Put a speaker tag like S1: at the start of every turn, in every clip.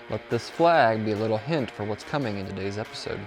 S1: Let this flag be a little hint for what's coming in today's episode.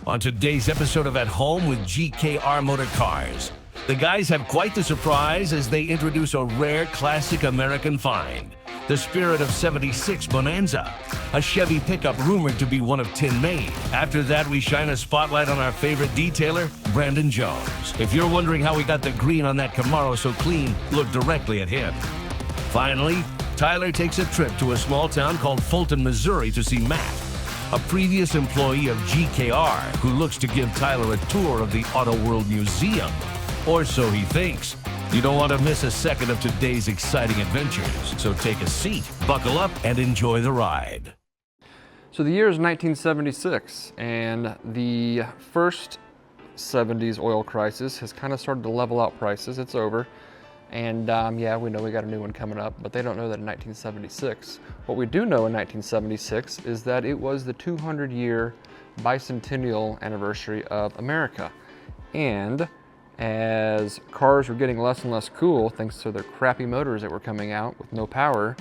S2: On today's episode of At Home with GKR Motor Cars, the guys have quite the surprise as they introduce a rare classic American find, the Spirit of 76 Bonanza, a Chevy pickup rumored to be one of 10 made. After that, we shine a spotlight on our favorite detailer, Brandon Jones. If you're wondering how we got the green on that Camaro so clean, look directly at him. Finally, Tyler takes a trip to a small town called Fulton, Missouri to see Matt, a previous employee of GKR who looks to give Tyler a tour of the Auto World Museum. Or so he thinks. You don't want to miss a second of today's exciting adventures, so take a seat, buckle up, and enjoy the ride.
S1: So the year is 1976, and the first 70s oil crisis has kind of started to level out prices. It's over. And yeah, we know we got a new one coming up, but they don't know that in 1976. What we do know in 1976 is that it was the 200-year bicentennial anniversary of America. And as cars were getting less and less cool, thanks to their crappy motors that were coming out with no power,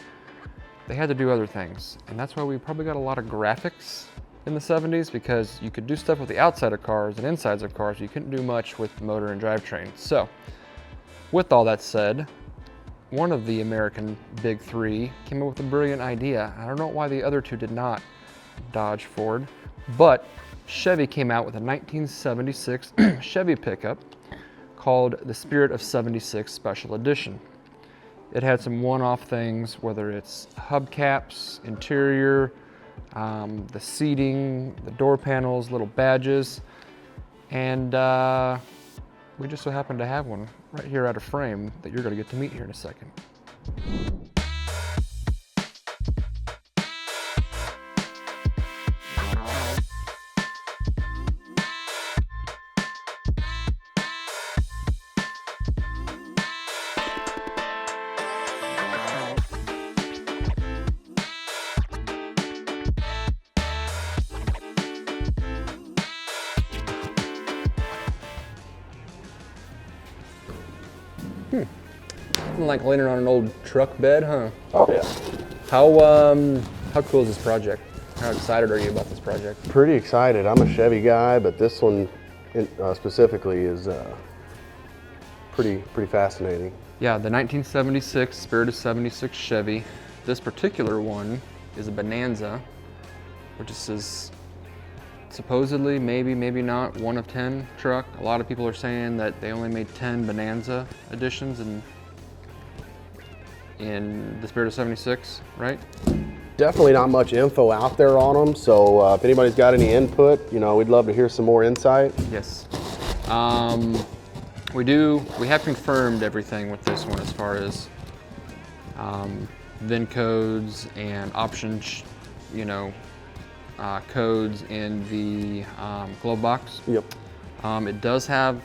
S1: they had to do other things. And that's why we probably got a lot of graphics in the 70s, because you could do stuff with the outside of cars and insides of cars. You couldn't do much with motor and drivetrain. So, with all that said, one of the American big three came up with a brilliant idea. I don't know why the other two did not, Dodge, Ford, but Chevy came out with a 1976 Chevy Pickup called the Spirit of 76 Special Edition. It had some one-off things, whether it's hubcaps, interior, the seating, the door panels, little badges, and we just so happen to have one right here out of frame that you're going to get to meet here in a second. Like laying on an old truck bed, huh?
S3: Oh yeah.
S1: How cool is this project? How excited are you about this project?
S3: Pretty excited. I'm a Chevy guy, but this one specifically is pretty fascinating.
S1: Yeah, the 1976 Spirit of 76 Chevy. This particular one is a Bonanza, which is supposedly, maybe not, 1 of 10 truck. A lot of people are saying that they only made 10 Bonanza editions in the Spirit of 76, right?
S3: Definitely not much info out there on them, so if anybody's got any input, we'd love to hear some more insight.
S1: Yes. We have confirmed everything with this one as far as VIN codes and option, codes in the glove box.
S3: Yep.
S1: It does have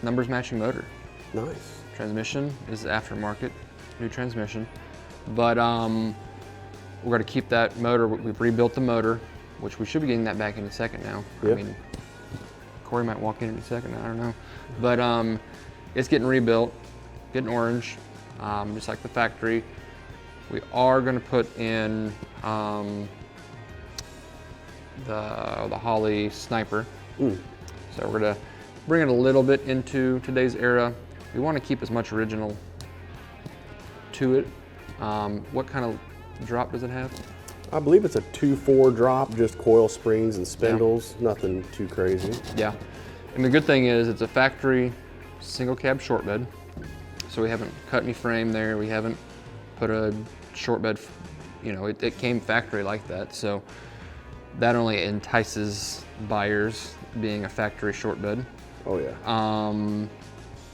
S1: numbers matching motor.
S3: Nice.
S1: Transmission is aftermarket, new transmission. But we're going to keep that motor. We've rebuilt the motor, which we should be getting that back in a second now.
S3: Yep.
S1: I mean, Corey might walk in a second, I don't know. But it's getting rebuilt, getting orange, just like the factory. We are going to put in the Holly Sniper. So we're going to bring it a little bit into today's era. We want to keep as much original to it. What kind of drop does it have?
S3: I believe it's a 2.4 drop, just coil springs and spindles, nothing too crazy.
S1: Yeah, and the good thing is it's a factory single cab short bed, so we haven't cut any frame there. We haven't put a short bed, it came factory like that, so that only entices buyers, being a factory short bed.
S3: Oh yeah.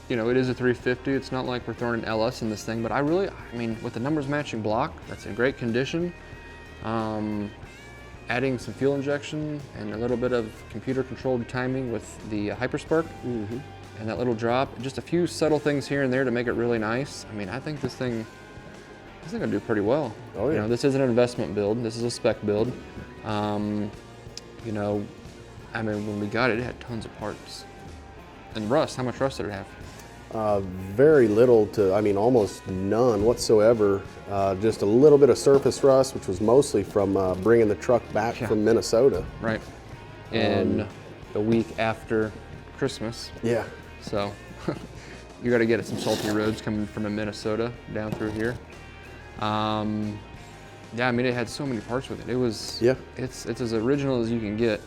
S1: It is a 350. It's not like we're throwing an LS in this thing, but I mean, with the numbers matching block, that's in great condition. Adding some fuel injection and a little bit of computer controlled timing with the Hyperspark. and that little drop, just a few subtle things here and there to make it really nice. I mean, I think this thing will do pretty well.
S3: Oh, yeah.
S1: You know, this isn't an investment build. This is a spec build. You know, I mean, when we got it, it had tons of parts. And rust, how much rust did it have?
S3: Very little to, I mean, almost none whatsoever. Just a little bit of surface rust, which was mostly from bringing the truck back from Minnesota.
S1: Right. In the week after Christmas.
S3: Yeah.
S1: So you got to get some salty roads coming from Minnesota down through here. Yeah, I mean, it had so many parts with it. It was, it's as original as you can get.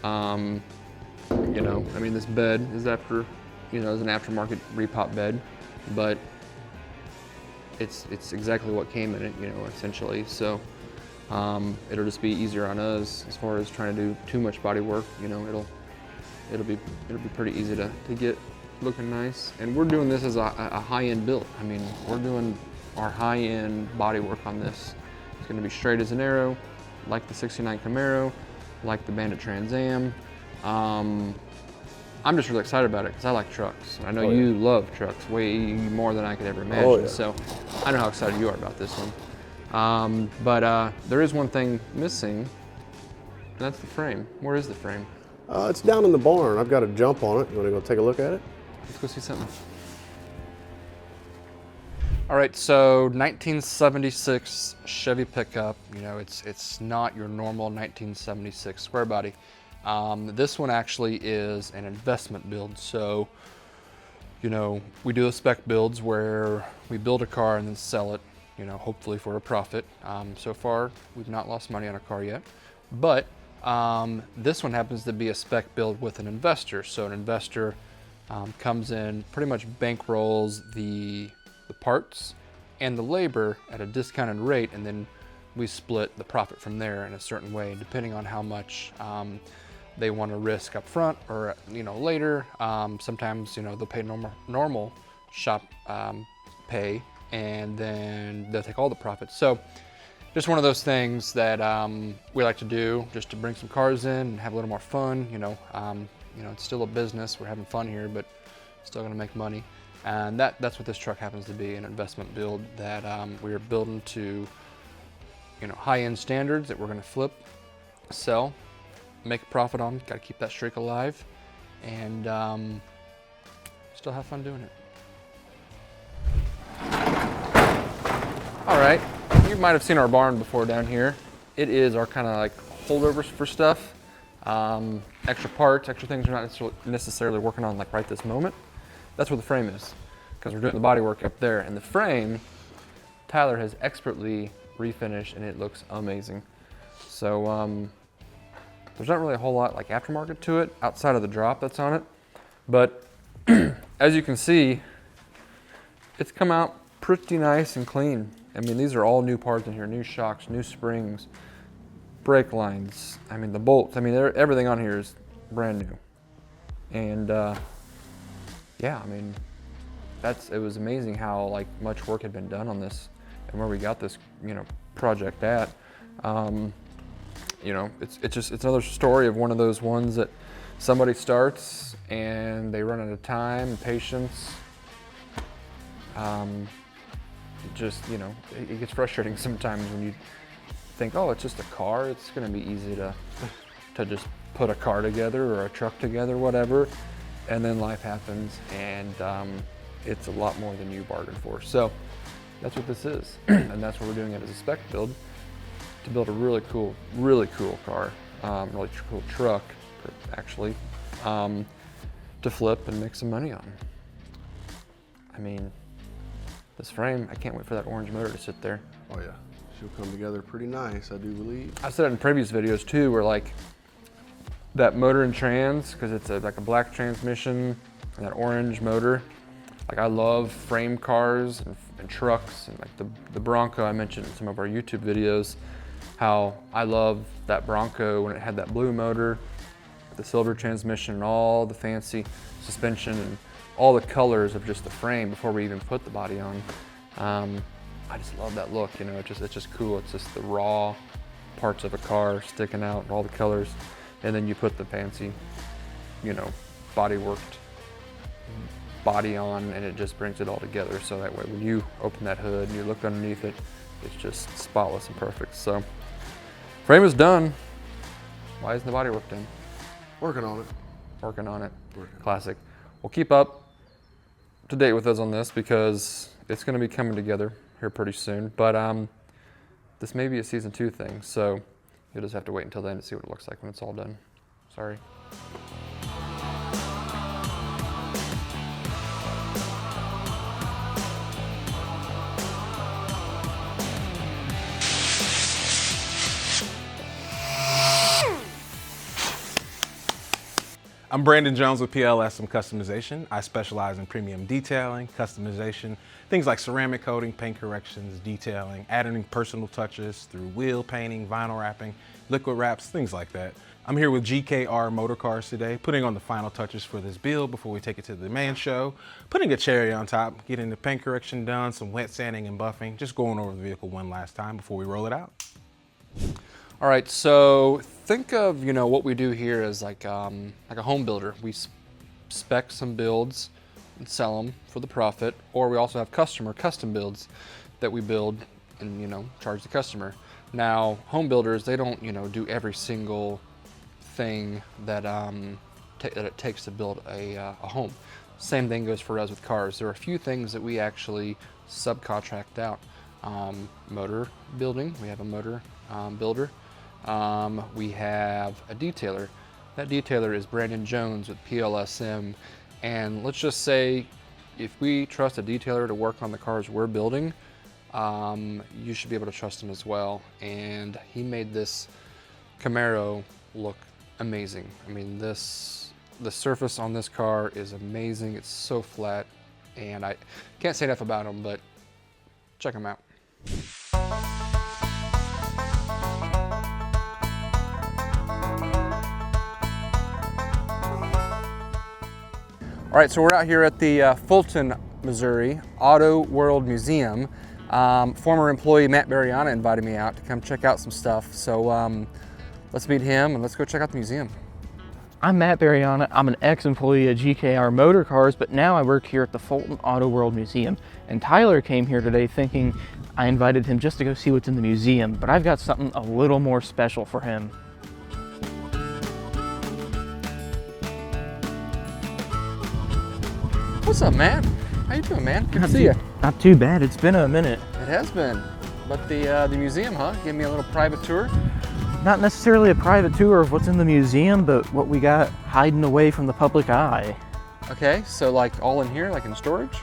S1: You know, I mean, this bed is after, you know, it's an aftermarket repop bed, but it's exactly what came in it, you know, essentially. So it'll just be easier on us as far as trying to do too much body work. You know, it'll be pretty easy to get looking nice. And we're doing this as a high-end build. I mean, we're doing our high-end body work on this. It's going to be straight as an arrow, like the '69 Camaro, like the Bandit Trans Am. I'm just really excited about it because I like trucks. I know you love trucks way more than I could ever imagine. So I know how excited you are about this one. But there is one thing missing, and that's the frame. Where is the frame?
S3: It's down in the barn. I've got a jump on it. You want to go take a look at it?
S1: Let's go see something. All right, so 1976 Chevy Pickup. You know, it's not your normal 1976 square body. This one actually is an investment build. So, you know, we do a spec builds where we build a car and then sell it, you know, hopefully for a profit. So far, we've not lost money on a car yet, but this one happens to be a spec build with an investor. So an investor comes in, pretty much bankrolls the parts and the labor at a discounted rate, and then we split the profit from there in a certain way, depending on how much they want to risk up front or, you know, later. Sometimes, you know, they'll pay normal shop pay, and then they'll take all the profits. So just one of those things that we like to do just to bring some cars in and have a little more fun. You know, it's still a business. We're having fun here, but still gonna make money. And that's what this truck happens to be, an investment build that we are building to, you know, high-end standards that we're gonna flip, sell, make a profit on. Got to keep that streak alive, and still have fun doing it. All right, you might have seen our barn before down here. It is our kind of like holdovers for stuff, extra parts, extra things we're not necessarily working on like right this moment. That's where the frame is, because we're doing the body work up there. And the frame, Tyler has expertly refinished, and it looks amazing. So there's not really a whole lot like aftermarket to it outside of the drop that's on it. But as you can see, it's come out pretty nice and clean. I mean, these are all new parts in here, new shocks, new springs, brake lines. I mean, the bolts, I mean, everything on here is brand new. And yeah, I mean, it was amazing how like much work had been done on this and where we got this, you know, project at. You know, it's another story of one of those ones that somebody starts and they run out of time and patience. Just, you know, it gets frustrating sometimes when you think, oh, it's just a car. It's going to be easy to just put a car together or a truck together, whatever. And then life happens, and it's a lot more than you bargained for. So that's what this is, and that's what we're doing it as a spec build, to build a really cool car, really cool truck, actually, to flip and make some money on. I mean, this frame, I can't wait for that orange motor to sit there.
S3: Oh yeah, she'll come together pretty nice, I do believe.
S1: I said it in previous videos too, where like that motor and trans, because it's like a black transmission and that orange motor. Like, I love frame cars and trucks, and like the Bronco I mentioned in some of our YouTube videos, how I love that Bronco when it had that blue motor, the silver transmission, and all the fancy suspension and all the colors of just the frame before we even put the body on. I just love that look, you know, it's just cool. It's just the raw parts of a car sticking out, all the colors, and then you put the fancy, you know, body worked body on, and it just brings it all together. So that way when you open that hood and you look underneath it, it's just spotless and perfect. So frame is done. Why isn't the body work done?
S3: Working on it.
S1: Working on it. Classic. We'll keep up to date with us on this because it's going to be coming together here pretty soon. But this may be a season 2 thing, so you'll just have to wait until then to see what it looks like when it's all done. Sorry.
S4: I'm Brandon Jones with PLS Customization. I specialize in premium detailing, customization, things like ceramic coating, paint corrections, detailing, adding personal touches through wheel painting, vinyl wrapping, liquid wraps, things like that. I'm here with GKR Motor Cars today, putting on the final touches for this build before we take it to the main show, putting a cherry on top, getting the paint correction done, some wet sanding and buffing, just going over the vehicle one last time before we roll it out.
S1: All right, so think of, you know, what we do here as like a home builder. We spec some builds and sell them for the profit, or we also have custom builds that we build and, you know, charge the customer. Now, home builders, they don't, you know, do every single thing that, that it takes to build a home. Same thing goes for us with cars. There are a few things that we actually subcontract out. Motor building, we have a motor builder. We have a detailer. That detailer is Brandon Jones with PLSM. And let's just say if we trust a detailer to work on the cars we're building, you should be able to trust him as well. And he made this Camaro look amazing. I mean, the surface on this car is amazing. It's so flat, and I can't say enough about him, but check him out. All right, so we're out here at the Fulton, Missouri Auto World Museum. Former employee Matt Bariana invited me out to come check out some stuff. So let's meet him and let's go check out the museum.
S5: I'm Matt Bariana. I'm an ex-employee at GKR Motor Cars, but now I work here at the Fulton Auto World Museum. And Tyler came here today thinking I invited him just to go see what's in the museum, but I've got something a little more special for him.
S1: What's up, man? How you doing, man? Good to see you.
S5: Not too bad. It's been a minute.
S1: It has been. But the museum, huh? Give me a little private tour.
S5: Not necessarily a private tour of what's in the museum, but what we got hiding away from the public eye.
S1: Okay, so like all in here, like in storage?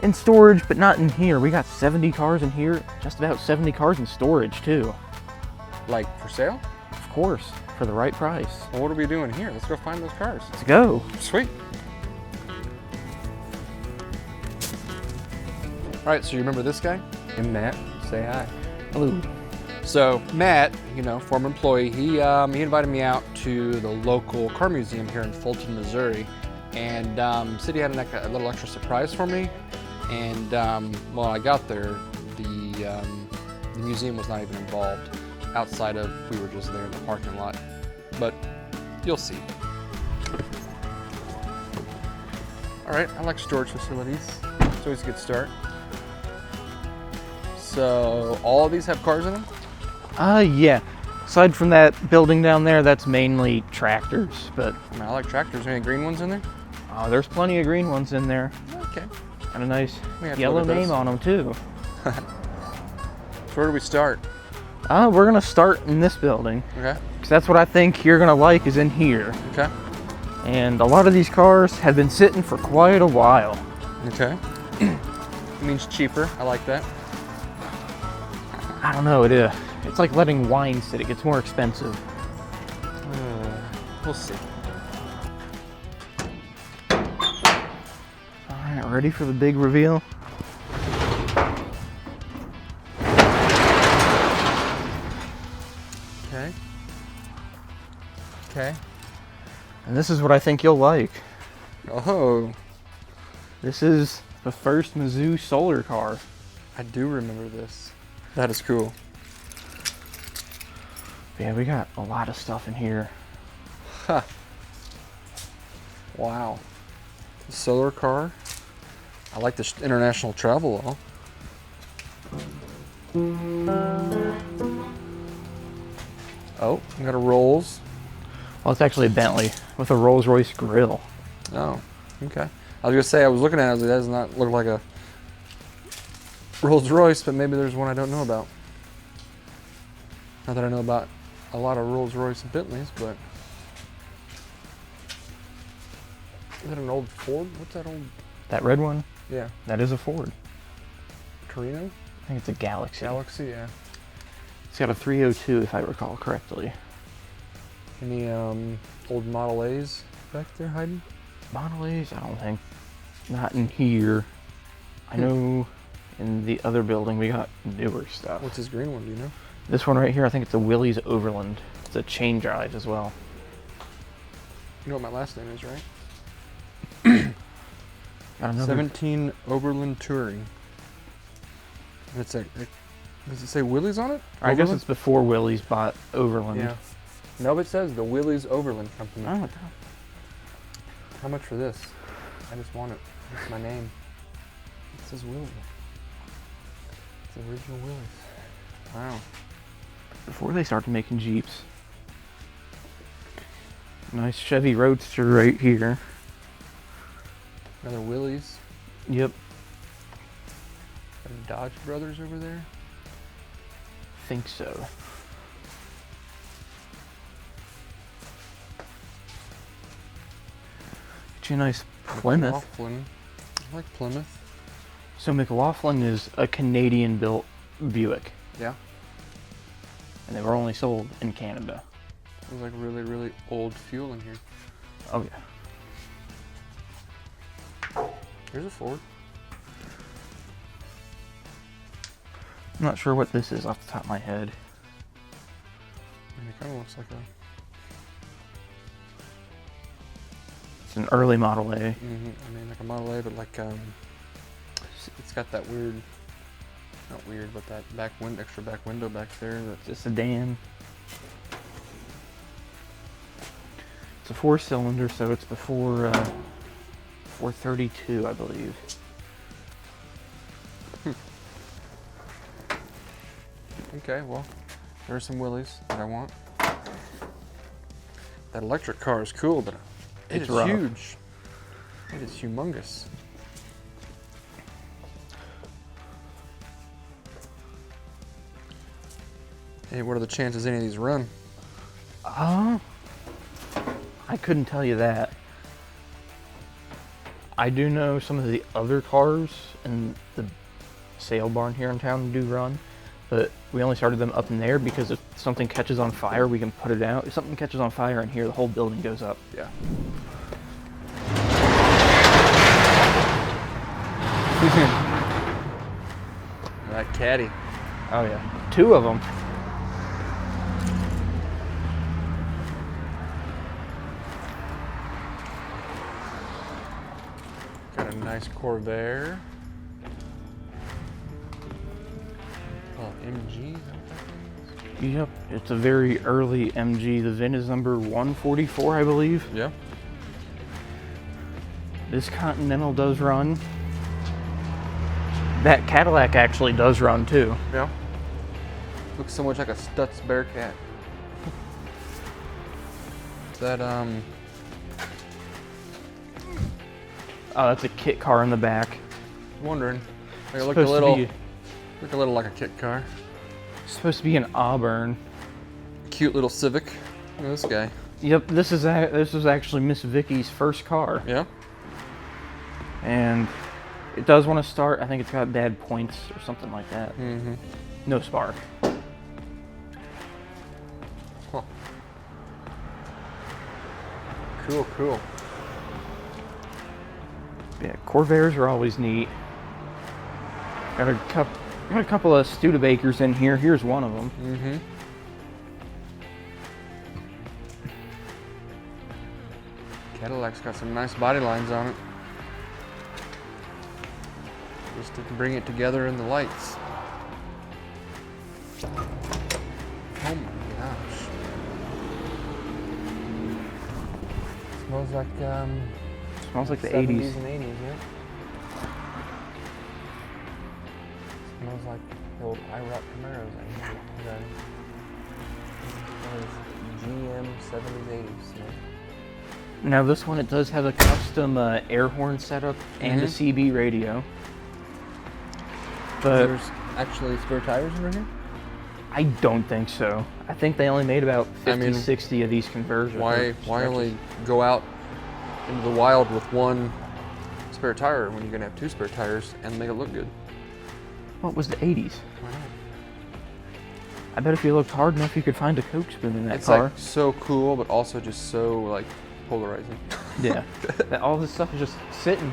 S5: In storage, but not in here. We got 70 cars in here, just about 70 cars in storage too.
S1: Like for sale?
S5: Of course, for the right price.
S1: Well, what are we doing here? Let's go find those cars.
S5: Let's go.
S1: Sweet. All right, so you remember this guy? And Matt, say hi.
S5: Hello.
S1: So Matt, you know, former employee, he invited me out to the local car museum here in Fulton, Missouri, and said he had a little extra surprise for me. And when I got there, the museum was not even involved. Outside of, we were just there in the parking lot. But you'll see. All right, I like storage facilities. It's always a good start. So all of these have cars in them?
S5: Yeah. Aside from that building down there, that's mainly tractors, but...
S1: I mean, I like tractors. Are there any green ones in there?
S5: There's plenty of green ones in there.
S1: Okay.
S5: And a nice
S1: We have to
S5: yellow
S1: look at
S5: name
S1: those.
S5: on them too.
S1: So where do we start?
S5: We're gonna start in this building,
S1: Okay.
S5: because that's what I think you're gonna like is in here.
S1: Okay.
S5: And a lot of these cars have been sitting for quite a while.
S1: Okay. It means cheaper. I like that.
S5: I don't know, it's like letting wine sit, it gets more expensive.
S1: We'll see.
S5: All right, ready for the big reveal?
S1: Okay. Okay.
S5: And this is what I think you'll like.
S1: Oh,
S5: This is the first Mizzou solar car.
S1: I do remember this. That is cool.
S5: Yeah, we got a lot of stuff in here.
S1: Huh. Wow. solar car. I like the international travel law. Oh, we got a Rolls.
S5: Well, it's actually a Bentley with a Rolls-Royce grill.
S1: Oh, okay. I was gonna say, I was looking at it, I was like, that does not look like a Rolls-Royce, but maybe there's one I don't know about. Not that I know about a lot of Rolls-Royce and Bentleys, but. Is that an old Ford? What's that old?
S5: That red one?
S1: Yeah.
S5: That is a Ford.
S1: Torino?
S5: I think it's a Galaxy.
S1: Galaxy, yeah.
S5: It's got a 302 if I recall correctly.
S1: Any old Model A's back there hiding?
S5: Model A's? I don't think. Not in here. I know in the other building we got newer stuff.
S1: What's this green one, do you know?
S5: This one right here, I think it's a Willys Overland. It's a chain drive as well.
S1: You know what my last name is, right?
S5: Got another
S1: 17 Overland Touring. And it's a, does it say Willys on it?
S5: I guess
S1: Overland?
S5: it's before Willys bought Overland.
S1: Yeah. No, it says the Willys Overland Company.
S5: Oh,
S1: How much for this? I just want it. It's my name. It says Willys. It's the original Willys. Wow.
S5: before they started making Jeeps. Nice Chevy Roadster right here.
S1: Another Willys.
S5: Yep.
S1: Got a Dodge Brothers over there.
S5: Think so. Get you a nice Plymouth.
S1: McLaughlin. I like Plymouth.
S5: So McLaughlin is a Canadian-built Buick,
S1: Yeah.
S5: and they were only sold in Canada.
S1: There's like really, really old fuel in here.
S5: Oh yeah.
S1: Here's a Ford.
S5: I'm not sure what this is off the top of my head.
S1: And it kind of looks like a.
S5: It's an early Model A.
S1: I mean, like a Model A, but like it's got that weird. Not weird, but that back window, extra back window back there. That's
S5: It's a sedan. It's a 4-cylinder, so it's before 432, I believe.
S1: okay. Well, there's some Willys that I want. That electric car is cool, but
S5: It's
S1: is
S5: rough.
S1: huge. It is humongous. Hey, what are the chances any of these run?
S5: I couldn't tell you that. I do know some of the other cars in the sale barn here in town do run, but we only started them up in there because if something catches on fire, we can put it out. If something catches on fire in here, the whole building goes up.
S1: Yeah. That caddy.
S5: Oh yeah, 2 of them.
S1: Got a nice Corvair. Oh, MG. Is that what that is?
S5: Yep, it's a very early MG. The VIN is number 144, I believe.
S1: Yeah.
S5: This Continental does run. That Cadillac actually does run too.
S1: Yeah. Looks so much like a Stutz Bearcat. Is that
S5: Oh, that's a kit car in the back.
S1: wondering. Like it looked
S5: Supposed
S1: a little,
S5: to be,
S1: looked a little like a kit car.
S5: supposed to be an Auburn.
S1: Cute little Civic. Look at this guy.
S5: Yep, this is actually Miss Vicky's first car,
S1: Yeah.
S5: and it does want to start. I think it's got bad points or something like that.
S1: Mm-hmm.
S5: No spark.
S1: Huh. Cool, cool.
S5: Yeah, Corvairs are always neat. Got a couple of Studebakers in here. Here's one of them.
S1: Mm-hmm. Cadillac's got some nice body lines on it. Just to bring it together in the lights. Oh my gosh. Smells like
S5: Smells like the
S1: 70s
S5: 80s.
S1: and 80s, yeah. Smells like the old IROC Camaros I had long ago. Those GM 70s, 80s. Yeah.
S5: Now this one, it does have a custom air horn setup and a CB radio. But
S1: There's actually spare tires under here?
S5: I don't think so. I think they only made about 50,
S1: I mean,
S5: 60 of these conversions.
S1: Why only go out into the wild with one spare tire when you're gonna have two spare tires and make it look good?
S5: What was the 80s?
S1: Why not?
S5: I bet if you looked hard enough, you could find a Coke spoon in that
S1: It's
S5: car.
S1: like so cool, but also just so like polarizing.
S5: Yeah. All this stuff is just sitting.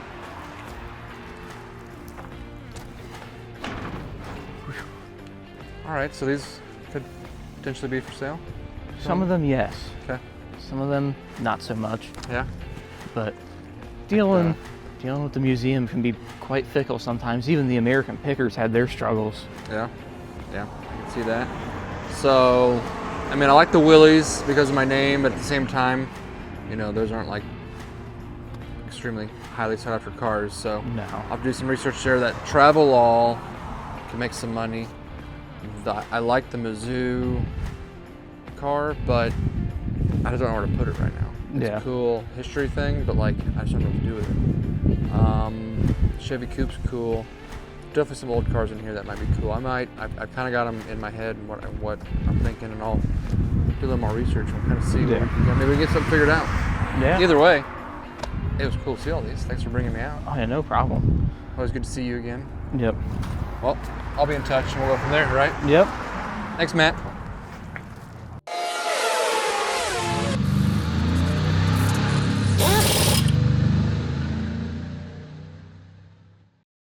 S1: All right, so these could potentially be for sale.
S5: Some of them, yes.
S1: Okay.
S5: Some of them, not so much.
S1: Yeah.
S5: But dealing with the museum can be quite fickle sometimes. Even the American pickers had their struggles.
S1: Yeah. Yeah. I can see that. So, I mean, I like the Willys because of my name, but at the same time, you know, those aren't like extremely highly sought after cars. So
S5: No.
S1: I'll have to do some research there. That Travel All can make some money. I like the Mizzou car, but I just don't know where to put it right now. It's
S5: Yeah.
S1: a cool history thing, but like I just don't know what to do with it. Chevy Coupe's cool. Definitely some old cars in here that might be cool. I've kind of got them in my head and what I'm thinking, and I'll do a little more research and kind of see.
S5: Yeah.
S1: Maybe we can get something figured out.
S5: Yeah.
S1: Either way, it was cool to see all these. Thanks for bringing me out.
S5: Oh yeah, no problem.
S1: Always good to see you again.
S5: Yep.
S1: Well, I'll be in touch and we'll go from there, right?
S5: Yep.
S1: Thanks, Matt.